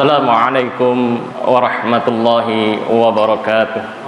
Assalamualaikum warahmatullahi wabarakatuh.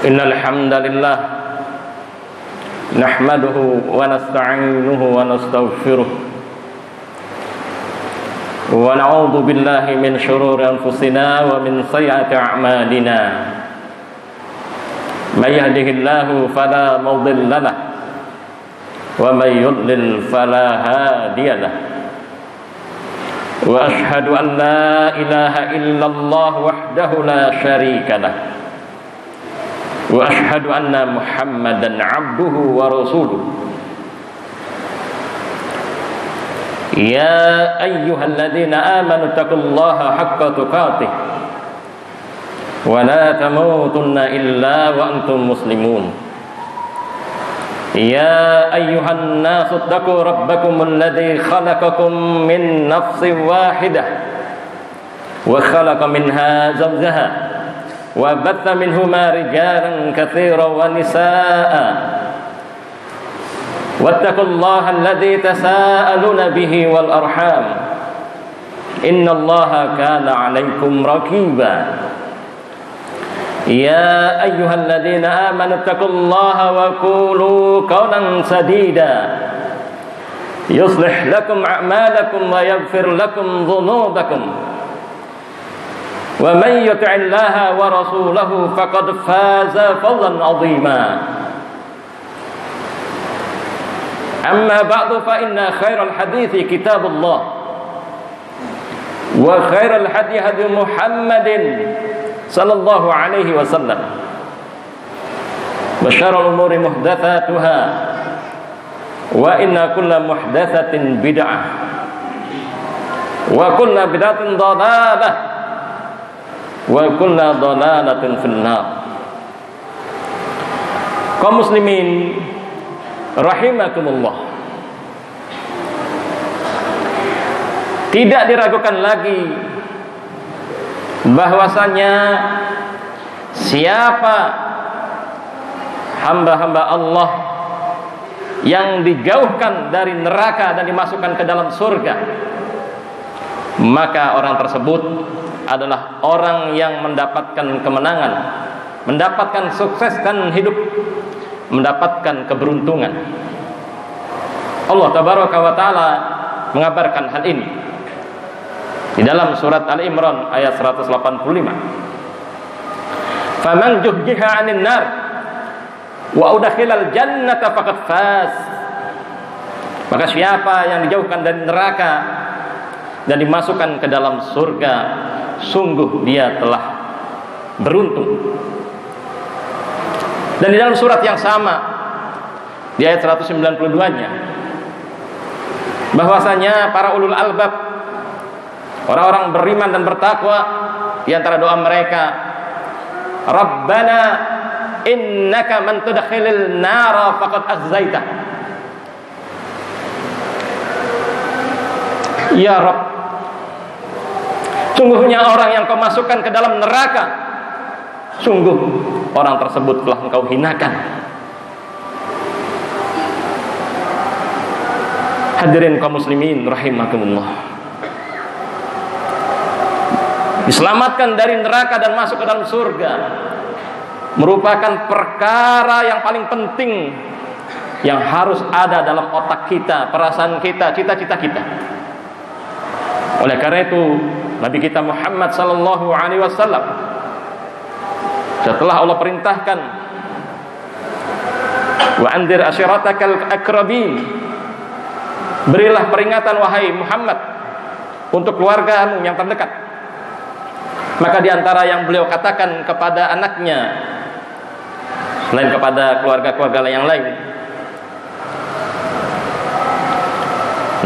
Innal hamdalillah nahmaduhu wa nasta'inuhu wa nastaghfiruh wa na'udzu billahi min shururi anfusina wa min sayyiati a'malina. May yahdihillahu fala mudilla lahu wa may yudlil fala hadiya lahu. wa ashhadu an la ilaha illallah wahdahu la syarika lah wa ashhadu anna Muhammadan abduhu wa rasuluh. Ya ayyuhalladzina amanu taqullaha haqqa tuqatih wa la tamutunna illa wa antum muslimun. Ya ayyuhan nasu taqu rabbakumul ladzi khalaqakum min nafsin wahidah wa khalaqa minha zawjaha wa batha minhuma rijalan katsiran wa nisaa'a wattaqullaha alladzi tasaaluna bihi wal arham innallaha kana 'alaikum raqiba. Ya ayyuhalladzina amanu taqullaha wa qulu qawlan sadida yuslih lakum a'malakum wa yaghfir lakum dhunubakum wa man yuti'illaha wa rasulahu faqad faza fawzan 'azima. Amma ba'du fa inna khairal hadithi kitabullah wa khairal hadi hadi Muhammadin sallallahu alaihi wasallam wa syarrul umuri muhdatsatuha wa inna kulla muhdatsatin bid'ah wa kulla bid'atin dhalalah wa kulla dhalalatin finnar. Kaum muslimin rahimakumullah, tidak diragukan lagi bahwasanya siapa hamba-hamba Allah yang dijauhkan dari neraka dan dimasukkan ke dalam surga, maka orang tersebut adalah orang yang mendapatkan kemenangan, mendapatkan sukses dan hidup, mendapatkan keberuntungan. Allah tabaraka wa taala mengabarkan hal ini di dalam surat Al-Imran ayat 185. Faman juhjiha 'anil nar wa udkhilal jannata faqad faz. Maka siapa yang dijauhkan dari neraka dan dimasukkan ke dalam surga, sungguh dia telah beruntung. Dan di dalam surat yang sama di ayat 192-nya bahwasanya para ulul albab, orang-orang beriman dan bertakwa, di antara doa mereka, Rabbana innaka man tudkhilil nara faqad akhzaitah. Ya Rabb, sungguhnya orang yang kau masukkan ke dalam neraka, sungguh orang tersebut telah engkau hinakan. Hadirin kaum muslimin rahimakumullah, diselamatkan dari neraka dan masuk ke dalam surga merupakan perkara yang paling penting yang harus ada dalam otak kita, perasaan kita, cita-cita kita. Oleh karena itu Nabi kita Muhammad sallallahu alaihi wasallam, setelah Allah perintahkan wa anzir ashiratakal akrabin, berilah peringatan wahai Muhammad untuk keluargamu yang terdekat, maka di antara yang beliau katakan kepada anaknya selain kepada keluarga-keluarga yang lain,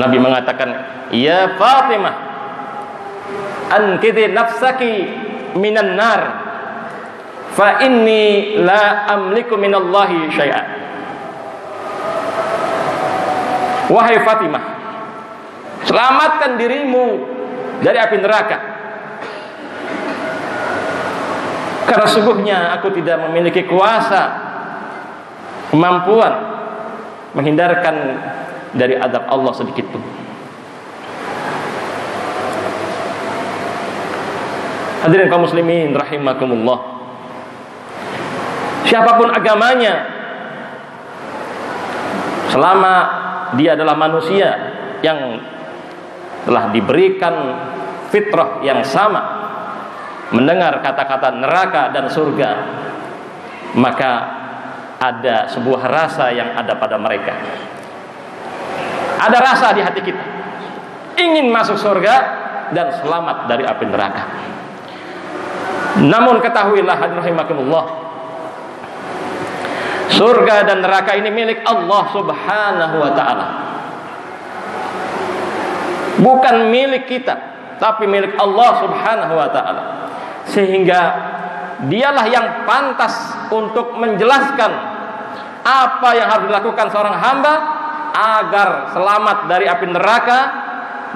Nabi mengatakan, ya Fatimah, ankidhi nafsaki minan nar fa inni la amliku minallahi syai'an. Wahai Fatimah, selamatkan dirimu dari api neraka, karena sungguhnya aku tidak memiliki kuasa, kemampuan menghindarkan dari azab Allah sedikit pun. Hadirin kaum muslimin rahimakumullah, siapapun agamanya, selama dia adalah manusia yang telah diberikan fitrah yang sama, mendengar kata-kata neraka dan surga, maka ada sebuah rasa yang ada pada mereka. Ada rasa di hati kita ingin masuk surga, dan selamat dari api neraka. Namun ketahuilah hadirin rahimakumullah, surga dan neraka ini milik Allah Subhanahu wa taala. Bukan milik kita, tapi milik Allah Subhanahu wa taala. Sehingga dialah yang pantas untuk menjelaskan apa yang harus dilakukan seorang hamba agar selamat dari api neraka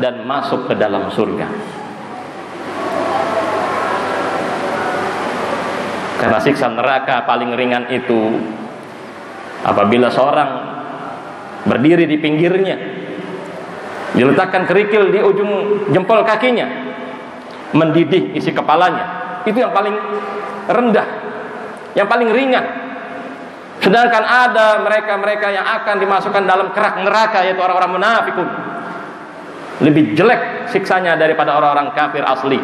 dan masuk ke dalam surga. Karena siksa neraka paling ringan itu apabila seorang berdiri di pinggirnya, diletakkan kerikil di ujung jempol kakinya, mendidih isi kepalanya. Itu yang paling rendah, yang paling ringan. Sedangkan ada mereka-mereka yang akan dimasukkan dalam kerak neraka, yaitu orang-orang munafikun. Lebih jelek siksanya daripada orang-orang kafir asli.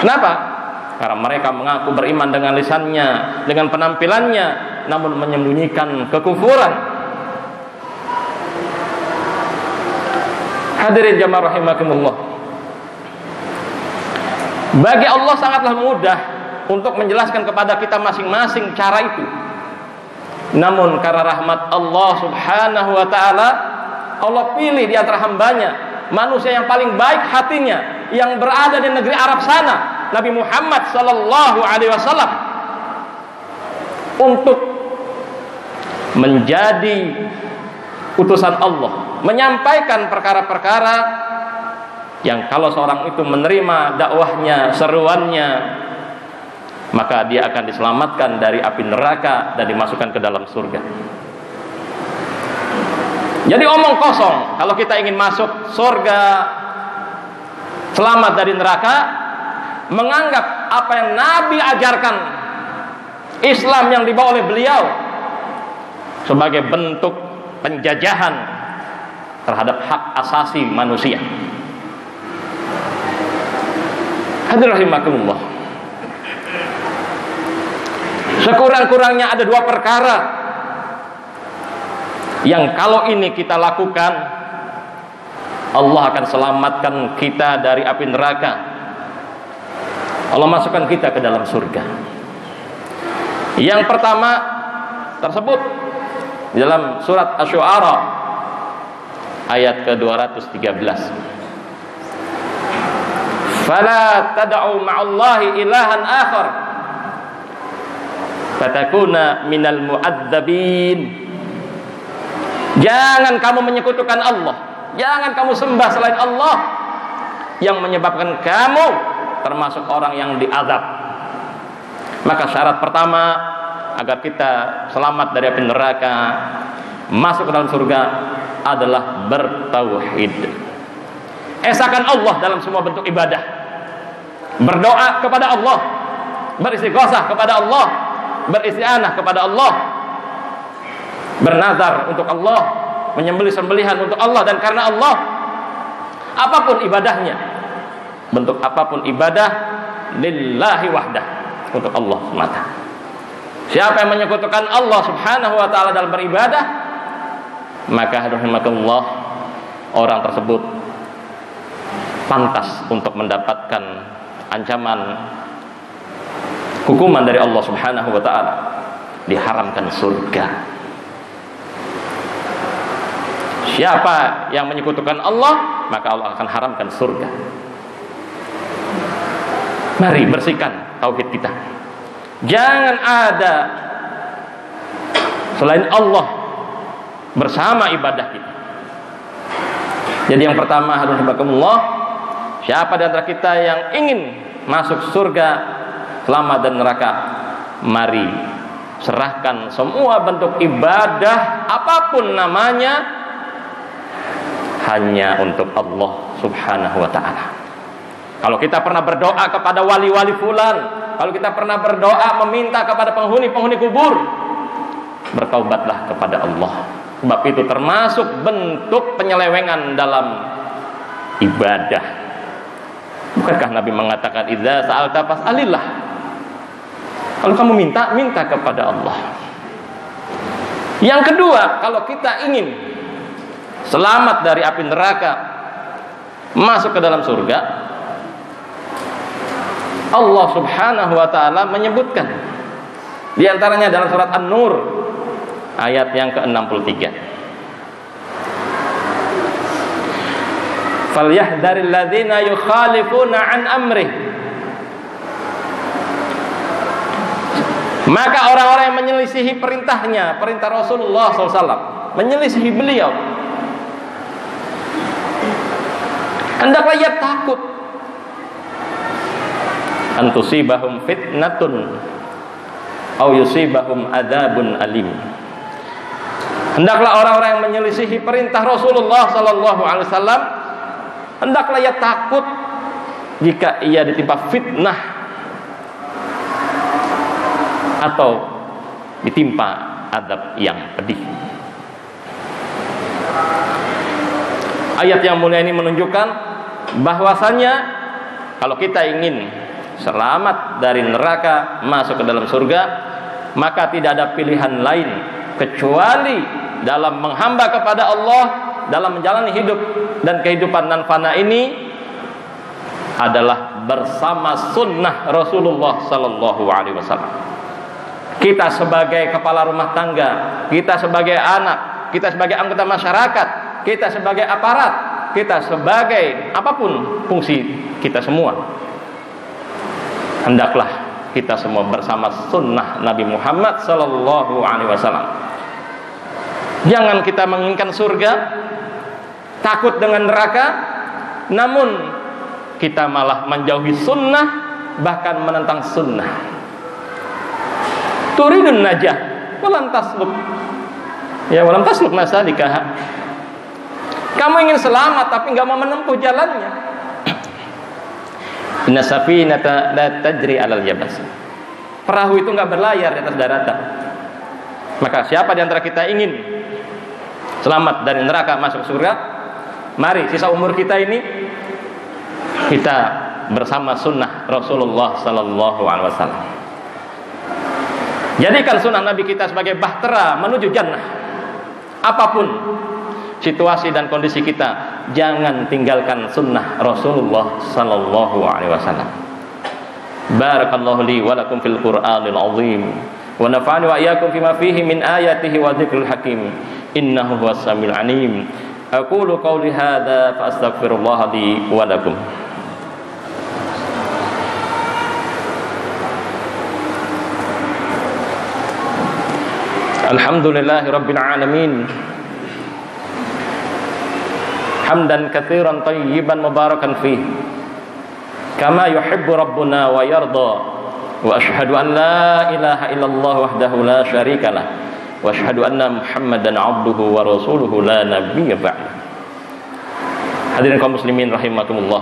Kenapa? Karena mereka mengaku beriman dengan lisannya, dengan penampilannya, namun menyembunyikan kekufuran. Hadirin jamaah rahimakumullah, bagi Allah sangatlah mudah untuk menjelaskan kepada kita masing-masing cara itu. Namun karena rahmat Allah Subhanahu wa taala, Allah pilih di antara hambanya manusia yang paling baik hatinya, yang berada di negeri Arab sana, Nabi Muhammad sallallahu alaihi wasallam, untuk menjadi utusan Allah, menyampaikan perkara-perkara yang kalau seorang itu menerima dakwahnya, seruannya, maka dia akan diselamatkan dari api neraka dan dimasukkan ke dalam surga. Jadi omong kosong kalau kita ingin masuk surga, selamat dari neraka, menganggap apa yang Nabi ajarkan, Islam yang dibawa oleh beliau, sebagai bentuk penjajahan terhadap hak asasi manusia. Hadirin rahimakumullah, sekurang-kurangnya ada dua perkara yang kalau ini kita lakukan, Allah akan selamatkan kita dari api neraka, Allah masukkan kita ke dalam surga. Yang pertama tersebut di dalam surat Asy-Syu'ara ayat ke-213. Fala tad'u ma'allahi ilahan akhar fatakuna minal mu'adzabin. Jangan kamu menyekutukan Allah, jangan kamu sembah selain Allah, yang menyebabkan kamu termasuk orang yang diazab. Maka syarat pertama agar kita selamat dari api neraka, masuk ke dalam surga, adalah bertauhid. Esakan Allah dalam semua bentuk ibadah. Berdoa kepada Allah, beristighosah kepada Allah, beristi'anah kepada Allah, bernazar untuk Allah, menyembelih sembelihan untuk Allah dan karena Allah. Apapun ibadahnya, bentuk apapun ibadah, lillahi wahdah, untuk Allah semata. Siapa yang menyekutukan Allah Subhanahu wa taala dalam beribadah, maka rahimakumullah, orang tersebut pantas untuk mendapatkan ancaman hukuman dari Allah Subhanahu wa taala, diharamkan surga. Siapa yang menyekutukan Allah, maka Allah akan haramkan surga. Mari bersihkan tauhid kita. Jangan ada selain Allah bersama ibadah kita. Jadi yang pertama, alhamdulillah, siapa di antara kita yang ingin masuk surga, selamat dan neraka, mari serahkan semua bentuk ibadah apapun namanya hanya untuk Allah Subhanahu wa ta'ala. Kalau kita pernah berdoa kepada wali-wali fulan, kalau kita pernah berdoa meminta kepada penghuni-penghuni kubur, bertaubatlah kepada Allah. Sebab itu termasuk bentuk penyelewengan dalam ibadah. Bukankah Nabi mengatakan, idza sa'alta fas'alillah. Kalau kamu minta, minta kepada Allah. Yang kedua, kalau kita ingin selamat dari api neraka, masuk ke dalam surga, Allah Subhanahu wa taala menyebutkan di antaranya dalam surat An-Nur ayat yang ke-63. Falyahdharil ladzina yukhalifuna an amrih. Maka orang-orang yang menyelisihi perintahnya, perintah Rasulullah SAW, menyelisihi beliau, hendaklah ia takut antusibahum fitnatun au yusibahum adzabun alim. Hendaklah orang-orang yang menyelisihi perintah Rasulullah SAW, hendaklah ia takut jika ia ditimpa fitnah atau ditimpa azab yang pedih. Ayat yang mulia ini menunjukkan bahwasannya kalau kita ingin selamat dari neraka, masuk ke dalam surga, maka tidak ada pilihan lain kecuali dalam menghamba kepada Allah, dalam menjalani hidup dan kehidupan nan fana ini adalah bersama sunnah Rasulullah sallallahu alaihi wasallam. Kita sebagai kepala rumah tangga, kita sebagai anak, kita sebagai anggota masyarakat, kita sebagai aparat, kita sebagai apapun fungsi kita semua, hendaklah kita semua bersama sunnah Nabi Muhammad sallallahu alaihi wasallam. Jangan kita menginginkan surga, takut dengan neraka, namun kita malah menjauhi sunnah, bahkan menentang sunnah. Turidun najah walam tasluk, ya walam tasluk nasalikaha. Kamu ingin selamat tapi nggak mau menempuh jalannya. Inna safinata la tajri 'alal yabas. Perahu itu nggak berlayar di atas daratan. Maka siapa di antara kita ingin selamat dari neraka, masuk surga, mari sisa umur kita ini kita bersama sunnah Rasulullah sallallahu alaihi wasallam. Jadikan sunnah Nabi kita sebagai bahtera menuju jannah. Apapun situasi dan kondisi kita, jangan tinggalkan sunnah Rasulullah sallallahu alaihi wasallam. Barakallahu li wa lakum fil Qur'anil azim wa nafa'ani wa iyyakum fima fihi min ayatihi wa dzikril hakim. Innahu huwas samiul alim. Aqulu qawli hadza fa astaghfirullah li wa lakum. Alhamdulillahi rabbil alamin. Hamdan katsiran tayyiban mubarakan fih kama yuhibbu rabbuna wa yarda. Wa ashhadu an la ilaha illallah wahdahu la syarikalah wa ashhadu anna Muhammadan abduhu wa rasuluhu la nabiyya ba'd. Hadirin kaum muslimin rahimakumullah.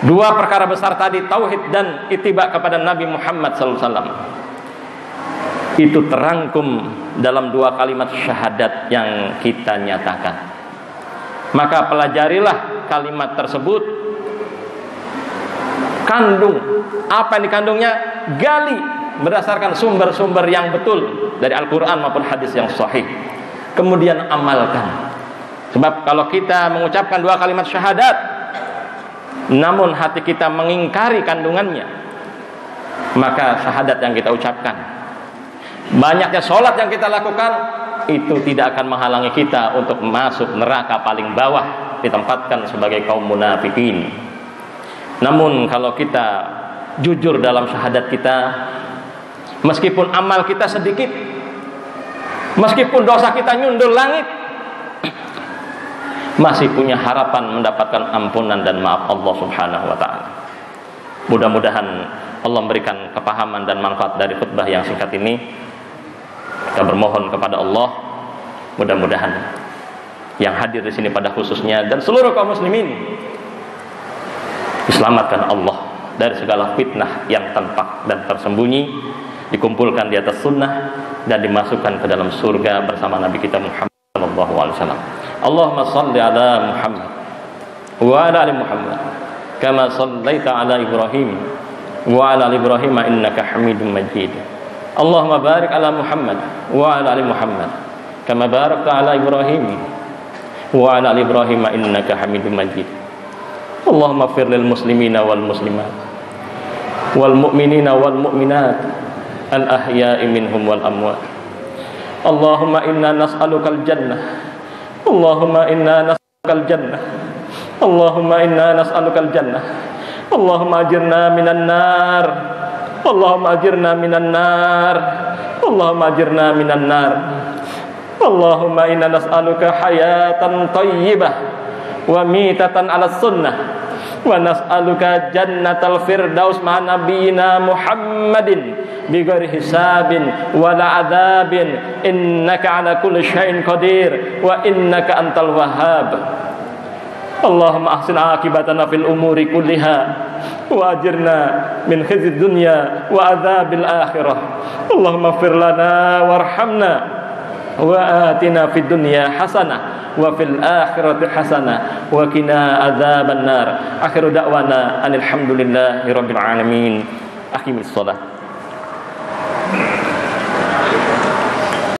Dua perkara besar tadi, tauhid dan ittiba kepada Nabi Muhammad sallallahu alaihi wasallam, itu terangkum dalam dua kalimat syahadat yang kita nyatakan. Maka pelajarilah kalimat tersebut, kandung apa yang dikandungnya, gali berdasarkan sumber-sumber yang betul dari Al-Quran maupun hadis yang sahih, kemudian amalkan. Sebab kalau kita mengucapkan dua kalimat syahadat namun hati kita mengingkari kandungannya, maka syahadat yang kita ucapkan, banyaknya sholat yang kita lakukan, itu tidak akan menghalangi kita untuk masuk neraka paling bawah, ditempatkan sebagai kaum munafikin. Namun kalau kita jujur dalam syahadat kita, meskipun amal kita sedikit, meskipun dosa kita nyundul langit, masih punya harapan mendapatkan ampunan dan maaf Allah Subhanahu wa ta'ala. Mudah-mudahan Allah memberikan kepahaman dan manfaat dari khutbah yang singkat ini. Kita bermohon kepada Allah, mudah-mudahan yang hadir di sini pada khususnya dan seluruh kaum muslimin diselamatkan Allah dari segala fitnah yang tampak dan tersembunyi, dikumpulkan di atas sunnah dan dimasukkan ke dalam surga bersama Nabi kita Muhammad sallallahu alaihi wasallam. Allahumma shalli ala Muhammad wa ala ali Muhammad kama shallaita ala Ibrahim wa ala ali Ibrahim innaka Hamidum Majid. Allahumma barik ala Muhammad wa ala ali Muhammad kama barakta ala Ibrahim wa ala ali Ibrahim innaka Hamidum Majid. Allahumma ighfir lil muslimina wal muslimat wal mu'minina wal mu'minat al ahya'i minhum wal amwat. Allahumma inna nas'alukal jannah. Allahumma inna nas'alukal jannah. Allahumma inna nas'alukal jannah. Allahumma ajirna minan nar. Allahumma ajirna minan nar. Allahumma ajirna minan nar. Allahumma inna nas'aluka hayatan thayyibah wa mitatan 'ala sunnah wa nas'aluka jannatal firdaus ma'a nabiyyina Muhammadin bighairi hisabin wala adzabin innaka 'ala kulli syai'in qadir wa innaka antal wahhab. Allahumma ahsin aqibatana fil umuri kulliha wa ajirna min khizyid dunya wa adzabil akhirah. Allahumma ighfir lana warhamna wa atina fid dunya hasanah wa fil akhirati hasanah wa qina adzaban nar. Akhiru da'wana alhamdulillahi rabbil alamin. Aqimis shalah.